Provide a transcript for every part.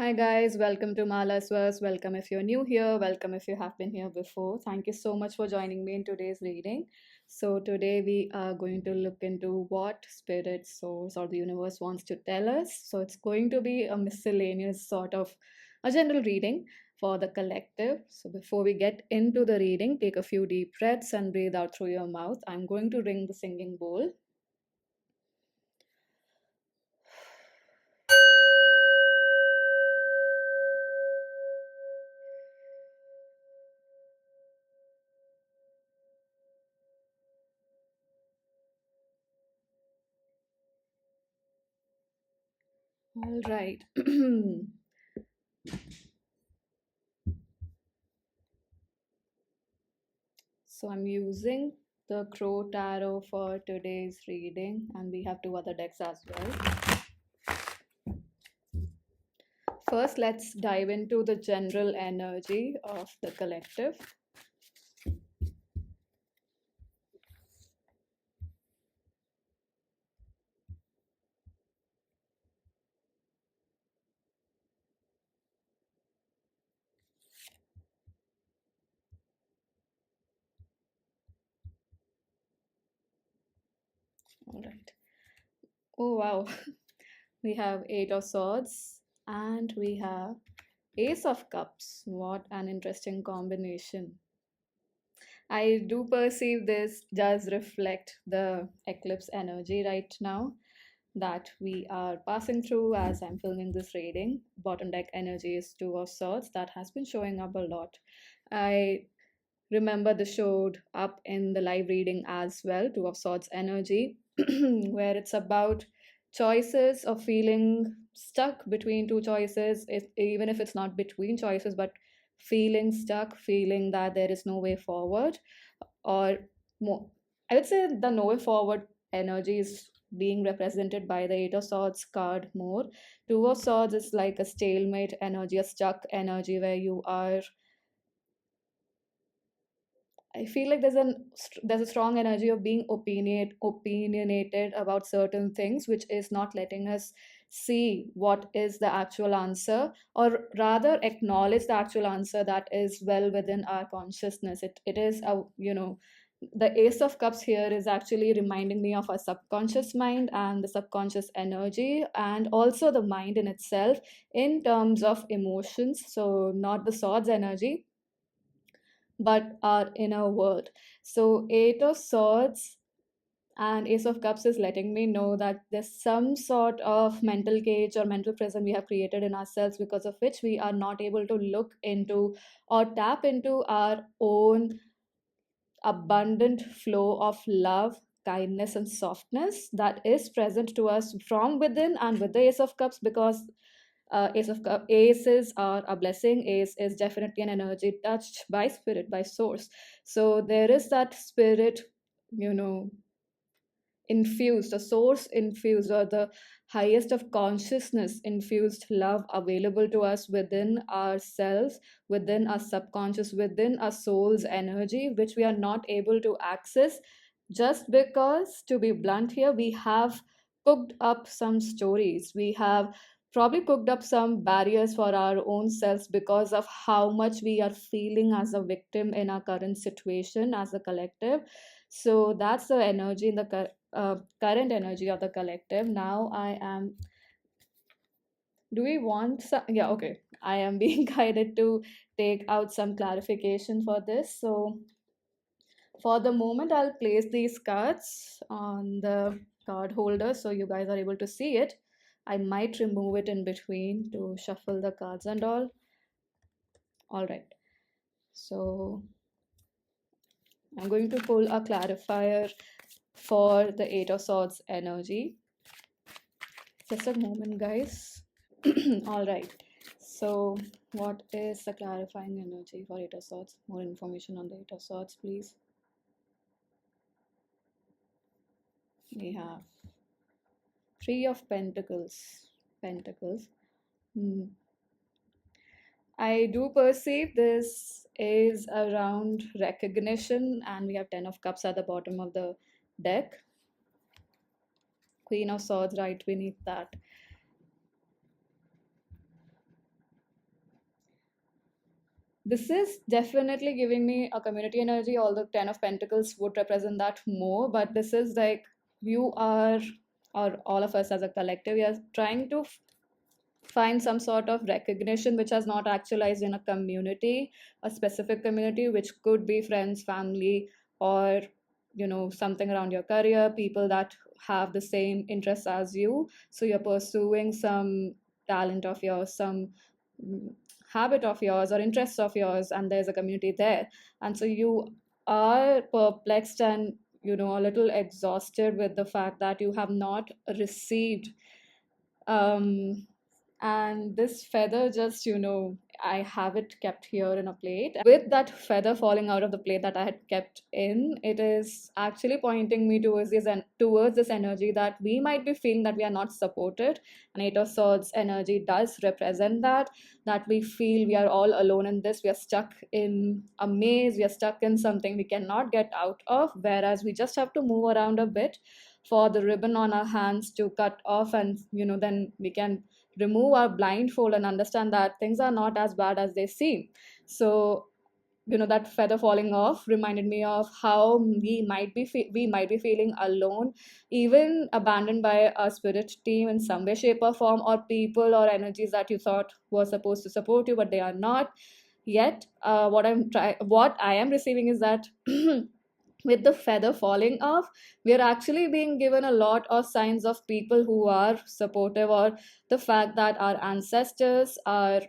Hi guys, welcome to Mala's Verse. Welcome if you're new here, welcome if you have been here before. Thank you so much for joining me in today's reading. So, today we are going to look into what spirit, source, or the universe wants to tell us. So, it's going to be a miscellaneous sort of a general reading for the collective. So, before we get into the reading, take a few deep breaths and breathe out through your mouth. I'm going to ring the singing bowl. All right. So I'm using the Crow Tarot for today's reading, and we have two other decks as well. First, let's dive into the general energy of the collective. All right. Oh, wow. We have Eight of Swords and we have Ace of Cups. What an interesting combination. I do perceive this does reflect the eclipse energy right now that we are passing through as I'm filming this reading. Bottom deck energy is Two of Swords. That has been showing up a lot. I remember this showed up in the live reading as well, Two of Swords energy, where it's about choices of feeling stuck between two choices, even if it's not between choices, but feeling stuck, feeling that there is no way forward, or more. I would say the no way forward energy is being represented by the Eight of Swords card more. Two of Swords is like a stalemate energy, a stuck energy where you are. I feel like there's a strong energy of being opinionated about certain things, which is not letting us see what is the actual answer, or rather acknowledge the actual answer that is well within our consciousness. It is a the Ace of Cups here is actually reminding me of our subconscious mind and the subconscious energy, and also the mind in itself in terms of emotions. So, not the swords energy, but our inner world. So, Eight of Swords and Ace of Cups is letting me know that there's some sort of mental cage or mental prison we have created in ourselves, because of which we are not able to look into or tap into our own abundant flow of love, kindness, and softness that is present to us from within and with the Ace of Cups, because aces are a blessing. Ace is definitely an energy touched by spirit, by source. So there is that spirit, you know, infused, a source infused, or the highest of consciousness infused love available to us within ourselves, within our subconscious, within our soul's energy, which we are not able to access just because, to be blunt here, we have cooked up some stories. We have probably cooked up some barriers for our own selves because of how much we are feeling as a victim in our current situation as a collective. So that's the energy in the current energy of the collective. Now I am. Do we want some? Yeah, okay. I am being guided to take out some clarification for this. So for the moment, I'll place these cards on the card holder so you guys are able to see it. I might remove it in between to shuffle the cards and all. All right. So I'm going to pull a clarifier for the Eight of Swords energy. Just a moment, guys. All right. So, what is the clarifying energy for Eight of Swords? More information on the Eight of Swords, please. We have Three of Pentacles. Pentacles. I do perceive this is around recognition, and we have Ten of Cups at the bottom of the deck. Queen of Swords right beneath that. this is definitely giving me a community energy, although Ten of Pentacles would represent that more. But this is like you are, or all of us as a collective, we are trying to find some sort of recognition which has not actualized in a community, a specific community, which could be friends, family, or something around your career, people that have the same interests as you. So you're pursuing some talent of yours, some mm, habit of yours or interest of yours, and there's a community there. And so you are perplexed and a little exhausted with the fact that you have not received um and this feather, just I have it kept here in a plate. With that feather falling out of the plate that I had kept in, it is actually pointing me towards this and towards this energy that we might be feeling that we are not supported. And Eight of Swords energy does represent that we feel we are all alone in this. We are stuck in a maze, we are stuck in something we cannot get out of, whereas we just have to move around a bit for the ribbon on our hands to cut off, and then we can remove our blindfold and understand that things are not as bad as they seem. So that feather falling off reminded me of how we might be feeling alone, even abandoned by a spirit team in some way, shape, or form, or people or energies that you thought were supposed to support you, but they are not yet. What I am receiving is that with the feather falling off, we are actually being given a lot of signs of people who are supportive, or the fact that our ancestors, our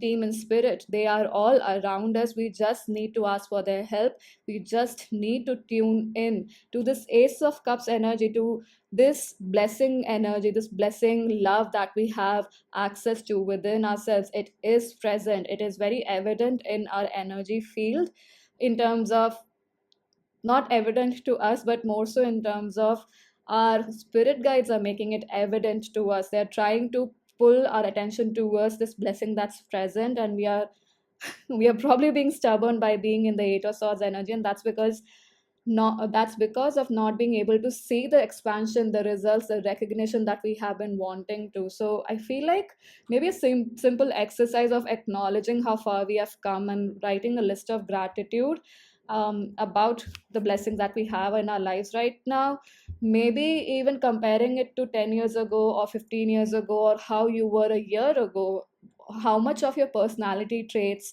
team in spirit, they are all around us. We just need to ask for their help. We just need to tune in to this Ace of Cups energy, to this blessing energy, this blessing love that we have access to within ourselves. It is present, it is very evident in our energy field, in terms of not evident to us, but more so in terms of our spirit guides are making it evident to us. They're trying to pull our attention towards this blessing that's present, and we are probably being stubborn by being in the Eight of Swords energy, and that's because of not being able to see the expansion, the results, the recognition that we have been wanting to. So I feel like maybe a simple exercise of acknowledging how far we have come and writing a list of gratitude about the blessings that we have in our lives right now. Maybe even comparing it to 10 years ago or 15 years ago, or how you were a year ago, how much of your personality traits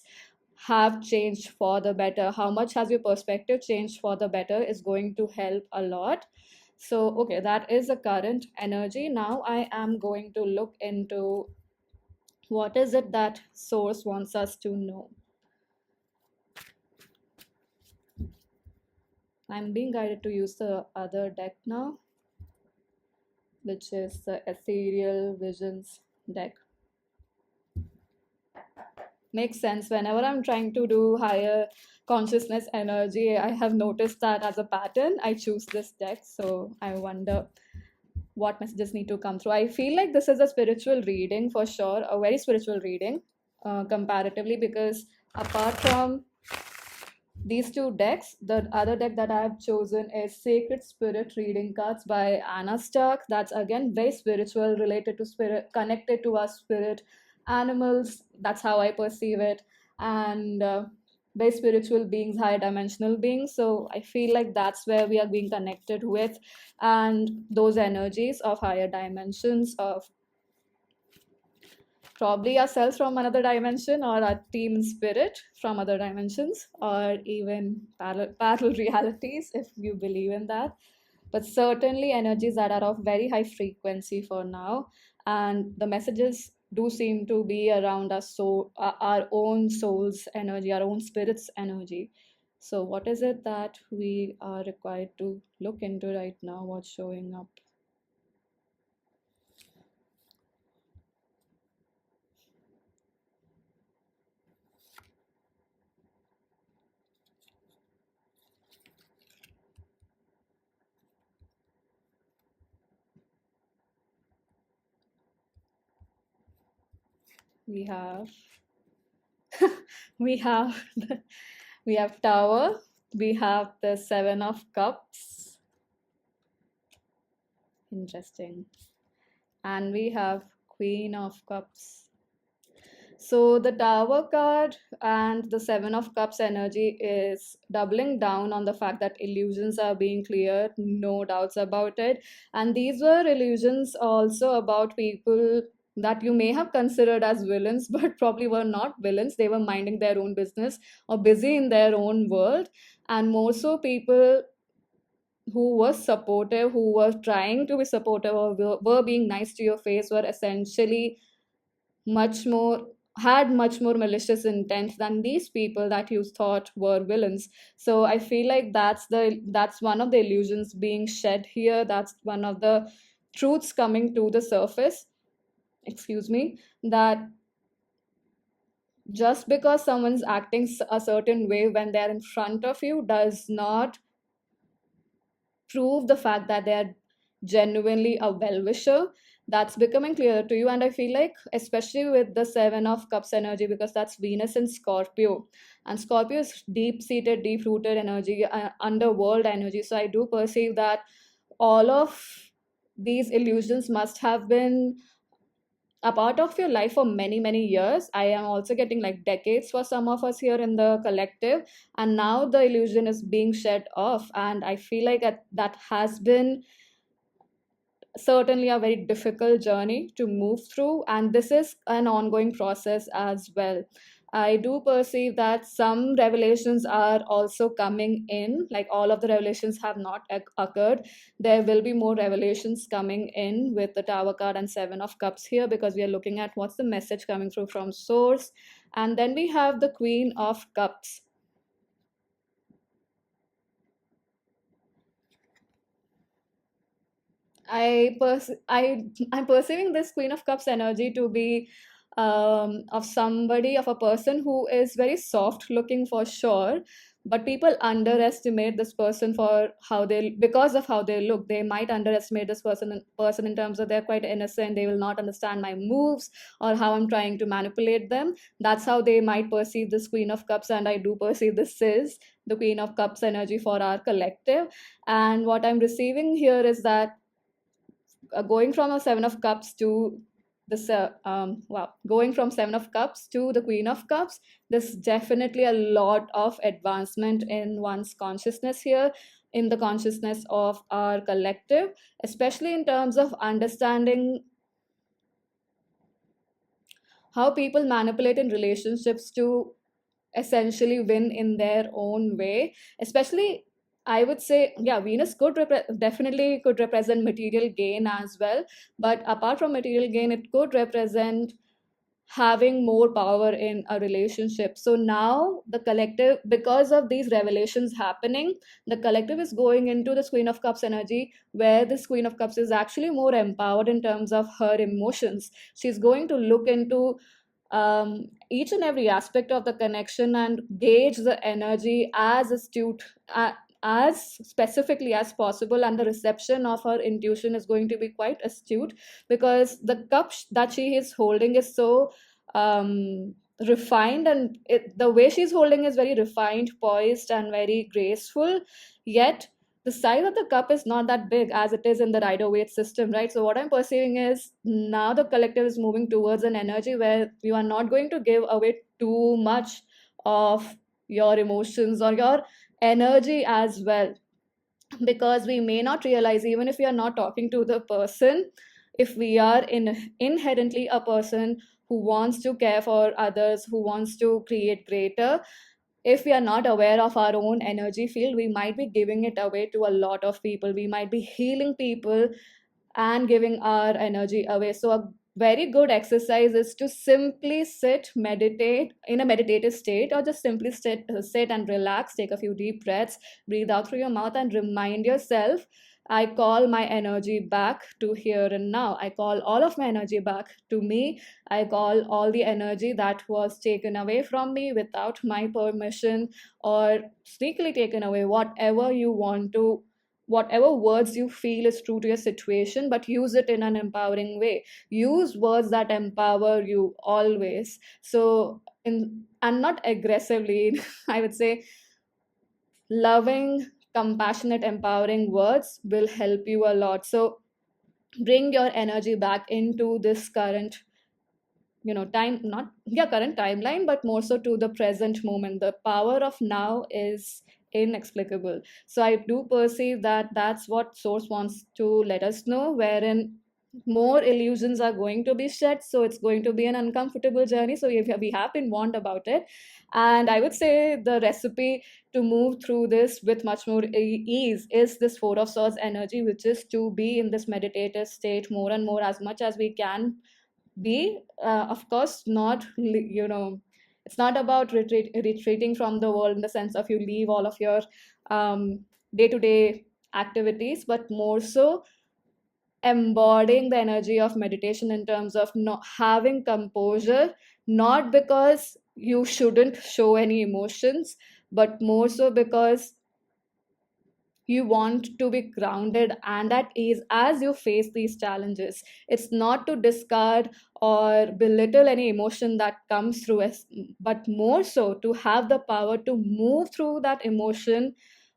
have changed for the better, how much has your perspective changed for the better, is going to help a lot. So okay, that is the current energy. Now I am going to look into what is it that source wants us to know. I'm being guided to use the other deck now, which is the Ethereal Visions deck. Makes sense. Whenever I'm trying to do higher consciousness energy, I have noticed that as a pattern, I choose this deck. So I wonder what messages need to come through. I feel like this is a spiritual reading for sure, a very spiritual reading comparatively, because apart from these two decks, the other deck that I have chosen is Sacred Spirit Reading Cards by Anna Stark. That's again very spiritual, related to spirit, connected to our spirit animals. That's how I perceive it. And very spiritual beings, higher dimensional beings. So I feel like that's where we are being connected with, and those energies of higher dimensions, of probably ourselves from another dimension, or our team in spirit from other dimensions, or even parallel realities, if you believe in that. But certainly energies that are of very high frequency for now, and the messages do seem to be around us, so our own soul's energy, our own spirit's energy. So what is it that we are required to look into right now? What's showing up? We have we have we have Tower, we have the Seven of Cups, interesting, and we have Queen of Cups. So the Tower card and the Seven of Cups energy is doubling down on the fact that illusions are being cleared, no doubts about it. And these were illusions also about people that you may have considered as villains, but probably were not villains. They were minding their own business or busy in their own world. And more so, people who were supportive, who were trying to be supportive, or were being nice to your face, were essentially much more had much more malicious intent than these people that you thought were villains. So I feel like that's one of the illusions being shed here. That's one of the truths coming to the surface, excuse me, that just because someone's acting a certain way when they're in front of you does not prove the fact that they are genuinely a well-wisher. That's becoming clearer to you. And I feel like, especially with the Seven of Cups energy, because that's Venus in Scorpio, and Scorpio is deep-seated, deep-rooted energy, underworld energy. So I do perceive that all of these illusions must have been a part of your life for many many years. I am also getting like decades for some of us here in the collective, and now the illusion is being shed off, and I feel like that has been certainly a very difficult journey to move through, and this is an ongoing process as well. I do perceive that some revelations are also coming in, like all of the revelations have not occurred. There will be more revelations coming in with the Tower card and Seven of Cups here, because we are looking at what's the message coming through from Source. And then we have the Queen of Cups. I'm perceiving this Queen of Cups energy to be of somebody, of a person who is very soft looking for sure, but people underestimate this person for how they, because of how they look. They might underestimate this person in terms of they're quite innocent. They will not understand my moves or how I'm trying to manipulate them. That's how they might perceive this Queen of Cups, and I do perceive this is the Queen of Cups energy for our collective. And what I'm receiving here is that going from a Seven of Cups to going from Seven of Cups to the Queen of Cups, there's definitely a lot of advancement in one's consciousness here, in the consciousness of our collective, especially in terms of understanding how people manipulate in relationships to essentially win in their own way. Especially, I would say, yeah, Venus definitely could represent material gain as well, but apart from material gain, it could represent having more power in a relationship. So now the collective, because of these revelations happening, the collective is going into the Queen of Cups energy, where this Queen of Cups is actually more empowered in terms of her emotions. She's going to look into each and every aspect of the connection and gauge the energy as astute, as specifically as possible, and the reception of her intuition is going to be quite astute, because the cup that she is holding is so refined, and the way she's holding is very refined, poised, and very graceful. Yet the size of the cup is not that big as it is in the Rider Waite system, right? So what I'm perceiving is now the collective is moving towards an energy where you are not going to give away too much of your emotions or your energy as well, because we may not realize, even if we are not talking to the person, if we are inherently a person who wants to care for others, who wants to create greater, if we are not aware of our own energy field, we might be giving it away to a lot of people. We might be healing people and giving our energy away. So a very good exercise is to simply sit, meditate in a meditative state, or just simply sit and relax, take a few deep breaths, breathe out through your mouth, and remind yourself, I call my energy back to here and now. I call all of my energy back to me. I call all the energy that was taken away from me without my permission, or sneakily taken away, whatever you want to, whatever words you feel is true to your situation, but use it in an empowering way. Use words that empower you always. So in, and not aggressively, I would say loving, compassionate, empowering words will help you a lot. So bring your energy back into this current time, not yeah, current timeline, but more so to the present moment. The power of now is inexplicable. So I do perceive that that's what source wants to let us know, wherein more illusions are going to be shed. So it's going to be an uncomfortable journey. So we have been warned about it. And I would say the recipe to move through this with much more ease is this Four of Swords energy, which is to be in this meditative state more and more as much as we can be. Of course, not, it's not about retreating from the world in the sense of you leave all of your day to day activities, but more so embodying the energy of meditation in terms of not having composure, not because you shouldn't show any emotions, but more so because you want to be grounded and at ease as you face these challenges. It's not to discard or belittle any emotion that comes through us, but more so to have the power to move through that emotion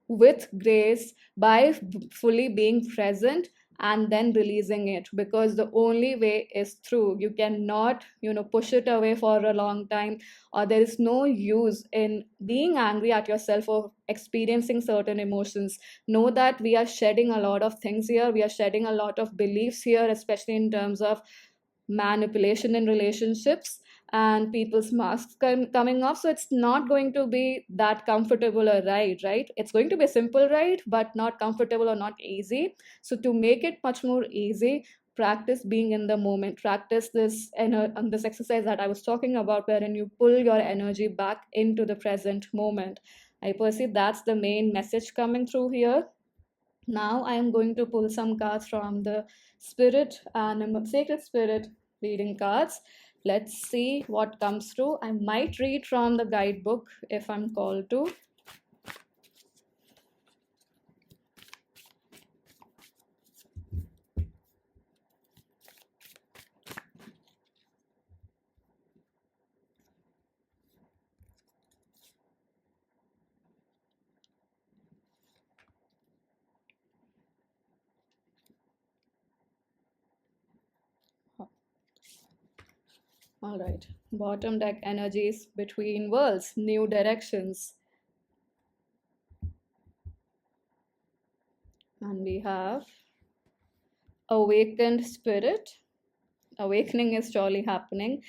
with grace by fully being present and then releasing it, because the only way is through. You cannot push it away for a long time, or there is no use in being angry at yourself or experiencing certain emotions. Know that we are shedding a lot of things here, we are shedding a lot of beliefs here, especially in terms of manipulation in relationships and people's masks coming off. So it's not going to be that comfortable a ride, right? It's going to be a simple ride, but not comfortable or not easy. So to make it much more easy, practice being in the moment. Practice this exercise that I was talking about, wherein you pull your energy back into the present moment. I perceive that's the main message coming through here. Now I am going to pull some cards from the Spirit and Sacred Spirit reading cards. Let's see what comes through. I might read from the guidebook if I'm called to. All right. Bottom deck energies between worlds, new directions. And we have awakened spirit. Awakening is surely happening.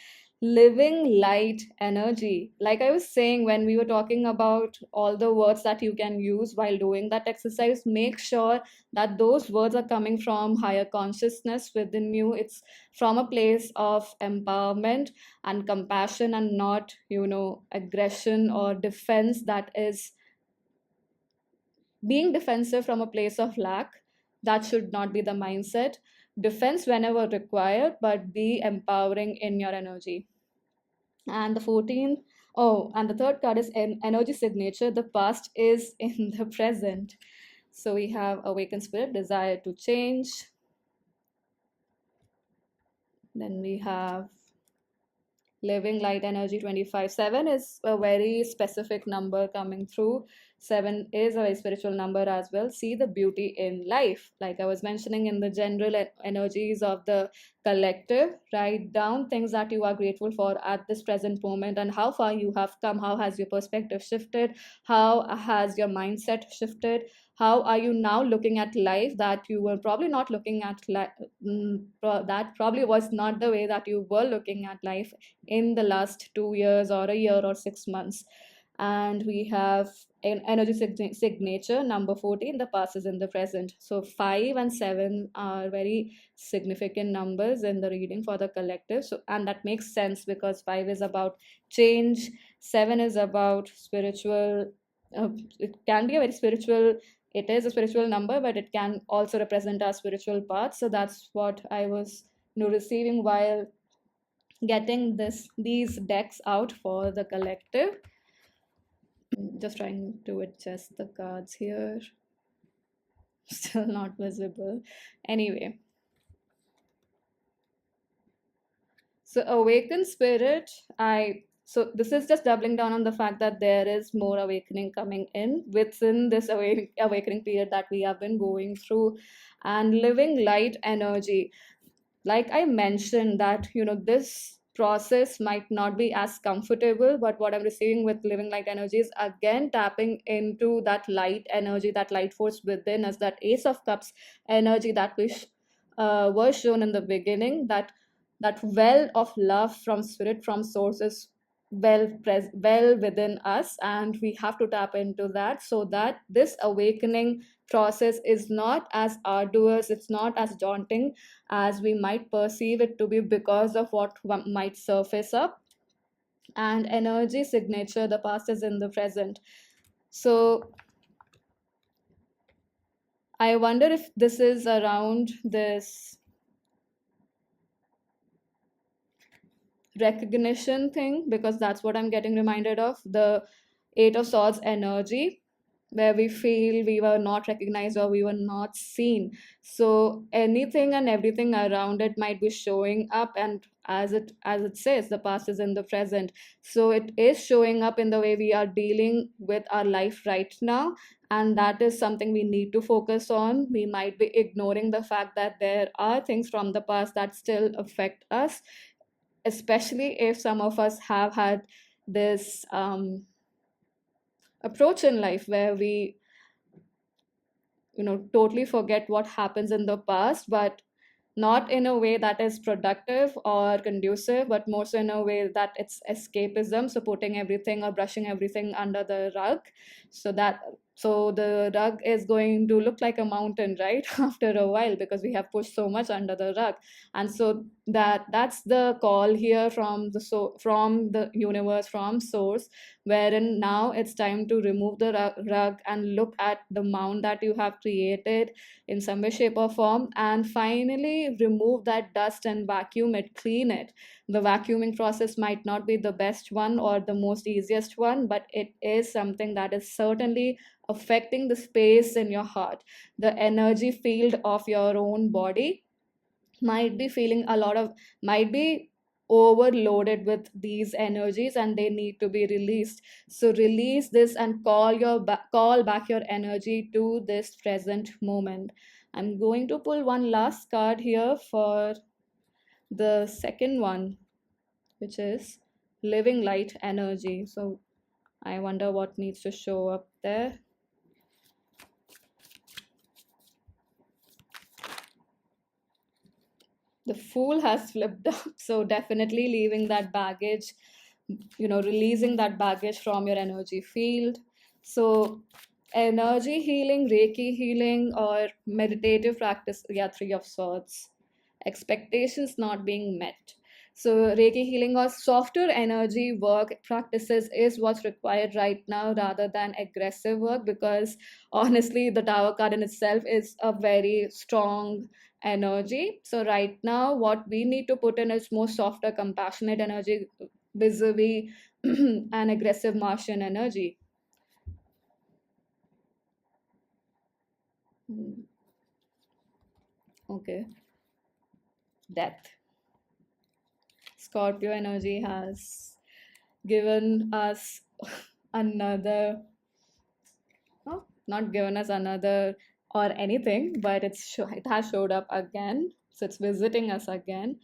Living light energy. Like I was saying, when we were talking about all the words that you can use while doing that exercise, make sure that those words are coming from higher consciousness within you. It's from a place of empowerment and compassion, and not aggression or defense, that is being defensive from a place of lack. That should not be the mindset. Defense whenever required, but be empowering in your energy. And the 14th, oh, and the third card is an energy signature. The past is in the present. So we have awakened spirit, desire to change. Then we have living light energy 25. 7 is a very specific number coming through. 7 is a very spiritual number as well. See the beauty in life. Like I was mentioning, in the general energies of the collective, write down things that you are grateful for at this present moment, and how far you have come. How has your perspective shifted? How has your mindset shifted? How are you now looking at life that you were probably not looking at that probably was not the way that you were looking at life in the last 2 years or a year or 6 months. And we have an energy signature number 14. The past is in the present. So 5 and 7 are very significant numbers in the reading for the collective. So, and that makes sense because 5 is about change, 7 is about spiritual. It can be a very spiritual, it is a spiritual number, but it can also represent our spiritual path. So that's what I was receiving while getting these decks out for the collective. Just trying to adjust the cards here. Still not visible. Anyway, so awakened spirit, so this is just doubling down on the fact that there is more awakening coming in within this awakening period that we have been going through. And living light energy, like I mentioned, that this process might not be as comfortable, but what I'm receiving with living light energy is again tapping into that light energy, that light force within us, that Ace of Cups energy that was shown in the beginning, that well of love from spirit, from sources, well within us, and we have to tap into that so that this awakening process is not as arduous, it's not as daunting as we might perceive it to be because of what might surface up. And energy signature, the past is in the present. So I wonder if this is around this recognition thing, because that's what I'm getting reminded of, the Eight of Swords energy, where we feel we were not recognized or we were not seen. So anything and everything around it might be showing up, and as it says, the past is in the present. So it is showing up in the way we are dealing with our life right now, and that is something we need to focus on. We might be ignoring the fact that there are things from the past that still affect us, especially if some of us have had this approach in life where we totally forget what happens in the past, but not in a way that is productive or conducive, but more so in a way that it's escapism, so putting everything or brushing everything under the rug. So the rug is going to look like a mountain, right? After a while, because we have pushed so much under the rug. And so that's the call here from from the universe, from source, wherein now it's time to remove the rug and look at the mound that you have created in some way, shape, or form, and finally remove that dust and vacuum it, clean it. The vacuuming process might not be the best one or the most easiest one, but it is something that is certainly affecting the space in your heart, the energy field of your own body might be feeling a lot of, might be overloaded with these energies, and they need to be released. So release this and call back your energy to this present moment. I'm going to pull one last card here for the second one, which is living light energy. So I wonder what needs to show up there. The Fool has flipped up, so definitely leaving that baggage, releasing that baggage from your energy field. So energy healing, Reiki healing, or meditative practice, yeah, Three of Swords, expectations not being met. So Reiki healing or softer energy work practices is what's required right now rather than aggressive work, because honestly the Tower card in itself is a very strong energy. So right now what we need to put in is more softer, compassionate energy vis-a-vis an aggressive Martian energy. Okay. Death. Scorpio energy has given us another, oh, not given us another or anything, but it has showed up again. So it's visiting us again.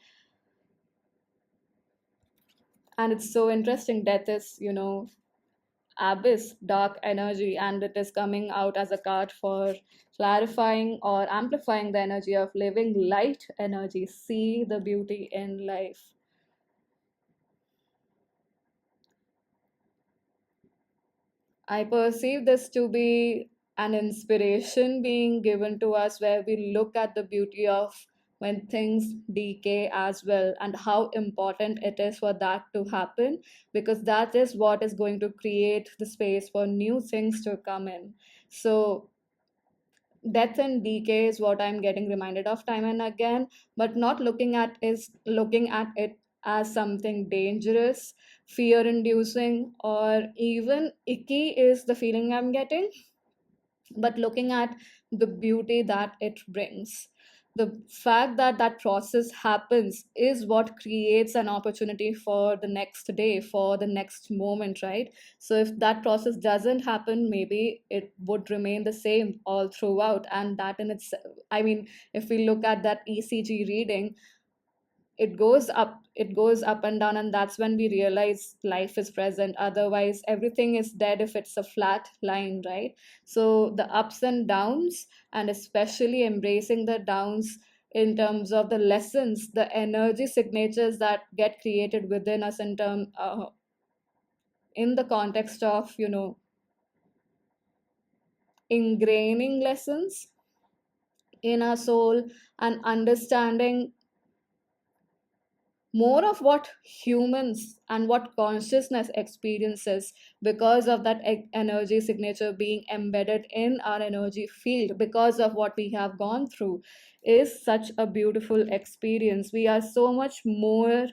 And it's so interesting. Death is, abyss, dark energy, and it is coming out as a card for clarifying or amplifying the energy of living light energy. See the beauty in life. I perceive this to be an inspiration being given to us, where we look at the beauty of when things decay as well, and how important it is for that to happen, because that is what is going to create the space for new things to come in. So death and decay is what I'm getting reminded of time and again, but not looking at it as something dangerous, fear inducing, or even icky is the feeling I'm getting, but looking at the beauty that it brings. The fact that that process happens is what creates an opportunity for the next day, for the next moment, right? So if that process doesn't happen, maybe it would remain the same all throughout. And that in itself, I mean, if we look at that ECG reading, it goes up and down, and that's when we realize life is present. Otherwise everything is dead if it's a flat line, right? So the ups and downs, and especially embracing the downs in terms of the lessons, the energy signatures that get created within us in the context of ingraining lessons in our soul, and understanding more of what humans and what consciousness experiences because of that energy signature being embedded in our energy field, because of what we have gone through, is such a beautiful experience. We are so much more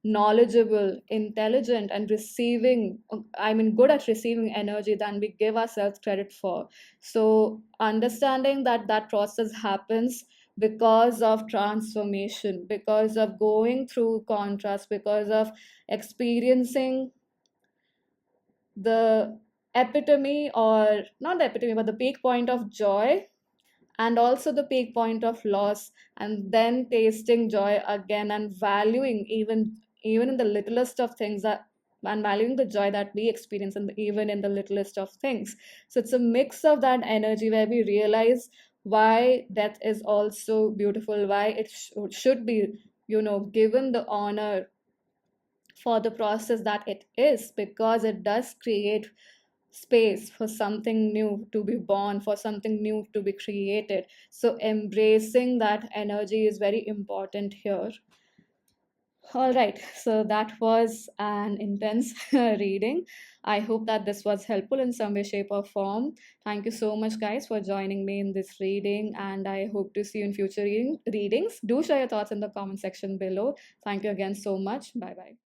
knowledgeable, intelligent, and good at receiving energy than we give ourselves credit for. So, understanding that that process happens because of transformation, because of going through contrast, because of experiencing the epitome, or not the epitome, but the peak point of joy, and also the peak point of loss, and then tasting joy again, and valuing even in the littlest of things, that and valuing the joy that we experience even in the littlest of things. So it's a mix of that energy where we realize why death is also beautiful, why it should be given the honor for the process that it is, because it does create space for something new to be born, for something new to be created. So, embracing that energy is very important here. All right, so that was an intense reading. I hope that this was helpful in some way, shape, or form. Thank you so much, guys, for joining me in this reading, and I hope to see you in future readings. Do share your thoughts in the comment section below. Thank you again so much. Bye bye.